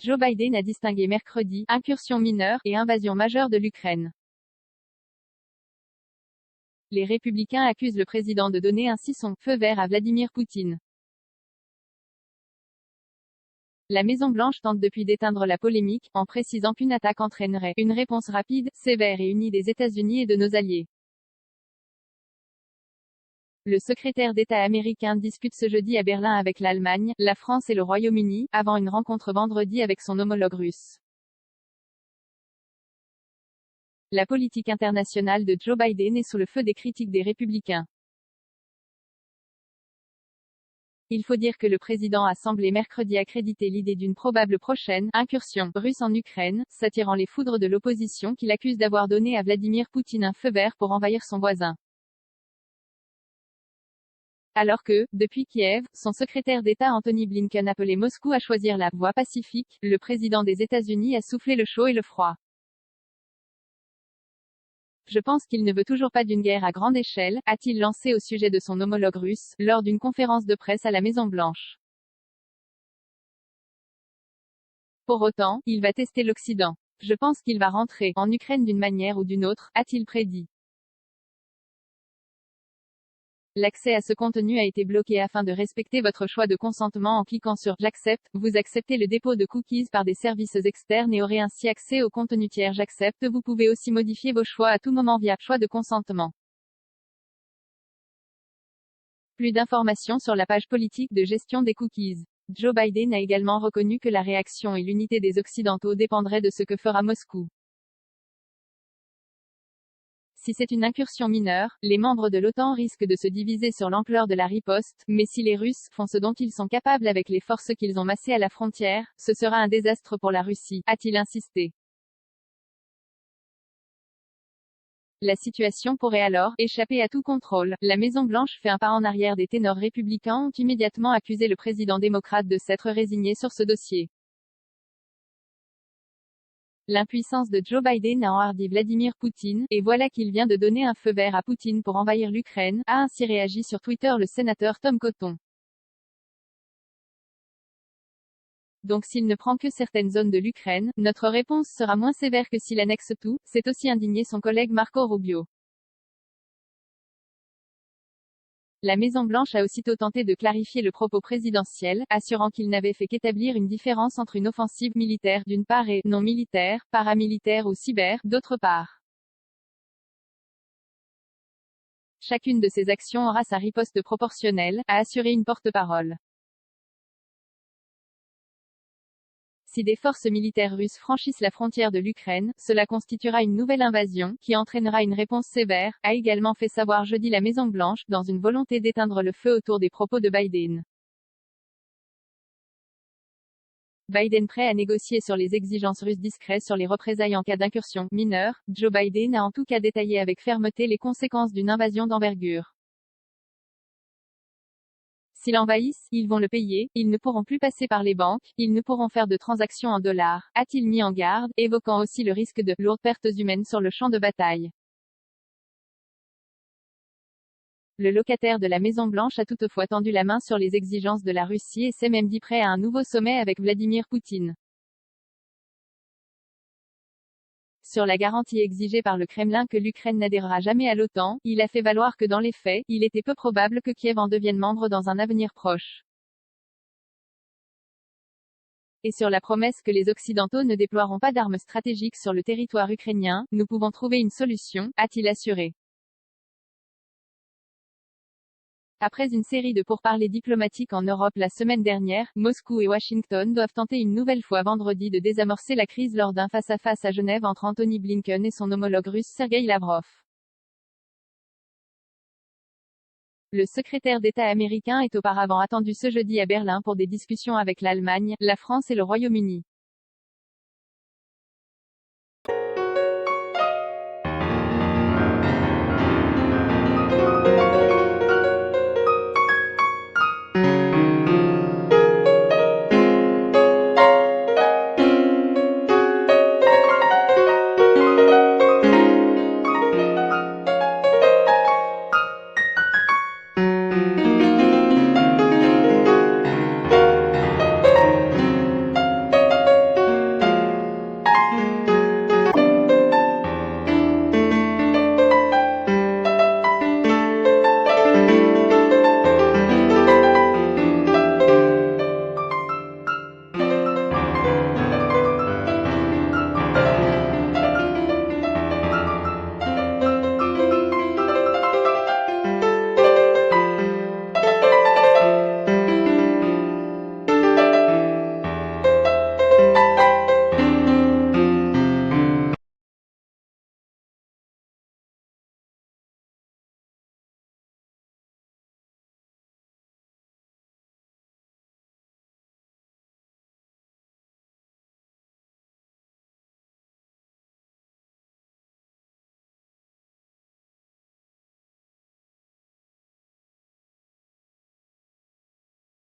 Joe Biden a distingué mercredi « incursion mineure » et « invasion majeure de l'Ukraine ». Les républicains accusent le président de donner ainsi son « feu vert » à Vladimir Poutine. La Maison-Blanche tente depuis d'éteindre la polémique, en précisant qu'une attaque entraînerait une réponse rapide, sévère et unie des États-Unis et de nos alliés. Le secrétaire d'État américain discute ce jeudi à Berlin avec l'Allemagne, la France et le Royaume-Uni, avant une rencontre vendredi avec son homologue russe. La politique internationale de Joe Biden est sous le feu des critiques des républicains. Il faut dire que le président a semblé mercredi accréditer l'idée d'une probable prochaine incursion russe en Ukraine, s'attirant les foudres de l'opposition qui l'accuse d'avoir donné à Vladimir Poutine un feu vert pour envahir son voisin. Alors que, depuis Kiev, son secrétaire d'État Antony Blinken appelait Moscou à choisir la voie pacifique, le président des États-Unis a soufflé le chaud et le froid. Je pense qu'il ne veut toujours pas d'une guerre à grande échelle, a-t-il lancé au sujet de son homologue russe, lors d'une conférence de presse à la Maison-Blanche. Pour autant, il va tester l'Occident. Je pense qu'il va rentrer en Ukraine d'une manière ou d'une autre, a-t-il prédit. L'accès à ce contenu a été bloqué afin de respecter votre choix de consentement en cliquant sur « J'accepte ». Vous acceptez le dépôt de cookies par des services externes et aurez ainsi accès au contenu tiers. J'accepte. Vous pouvez aussi modifier vos choix à tout moment via « Choix de consentement ». Plus d'informations sur la page politique de gestion des cookies. Joe Biden a également reconnu que la réaction et l'unité des Occidentaux dépendraient de ce que fera Moscou. Si c'est une incursion mineure, les membres de l'OTAN risquent de se diviser sur l'ampleur de la riposte, mais si les Russes font ce dont ils sont capables avec les forces qu'ils ont massées à la frontière, ce sera un désastre pour la Russie, a-t-il insisté. La situation pourrait alors échapper à tout contrôle. La Maison-Blanche fait un pas en arrière. Des ténors républicains ont immédiatement accusé le président démocrate de s'être résigné sur ce dossier. L'impuissance de Joe Biden a enhardi Vladimir Poutine, et voilà qu'il vient de donner un feu vert à Poutine pour envahir l'Ukraine, a ainsi réagi sur Twitter le sénateur Tom Cotton. Donc s'il ne prend que certaines zones de l'Ukraine, notre réponse sera moins sévère que s'il annexe tout, s'est aussi indigné son collègue Marco Rubio. La Maison-Blanche a aussitôt tenté de clarifier le propos présidentiel, assurant qu'il n'avait fait qu'établir une différence entre une offensive militaire d'une part et non militaire, paramilitaire ou cyber d'autre part. Chacune de ces actions aura sa riposte proportionnelle, a assuré une porte-parole. Si des forces militaires russes franchissent la frontière de l'Ukraine, cela constituera une nouvelle invasion, qui entraînera une réponse sévère, a également fait savoir jeudi la Maison-Blanche, dans une volonté d'éteindre le feu autour des propos de Biden. Biden prêt à négocier sur les exigences russes discrètes sur les représailles en cas d'incursion mineure, Joe Biden a en tout cas détaillé avec fermeté les conséquences d'une invasion d'envergure. S'ils l'envahissent, ils vont le payer, ils ne pourront plus passer par les banques, ils ne pourront faire de transactions en dollars, a-t-il mis en garde, évoquant aussi le risque de lourdes pertes humaines sur le champ de bataille. Le locataire de la Maison-Blanche a toutefois tendu la main sur les exigences de la Russie et s'est même dit prêt à un nouveau sommet avec Vladimir Poutine. Sur la garantie exigée par le Kremlin que l'Ukraine n'adhérera jamais à l'OTAN, il a fait valoir que dans les faits, il était peu probable que Kiev en devienne membre dans un avenir proche. Et sur la promesse que les Occidentaux ne déploieront pas d'armes stratégiques sur le territoire ukrainien, nous pouvons trouver une solution, a-t-il assuré. Après une série de pourparlers diplomatiques en Europe la semaine dernière, Moscou et Washington doivent tenter une nouvelle fois vendredi de désamorcer la crise lors d'un face-à-face à Genève entre Antony Blinken et son homologue russe Sergueï Lavrov. Le secrétaire d'État américain est auparavant attendu ce jeudi à Berlin pour des discussions avec l'Allemagne, la France et le Royaume-Uni.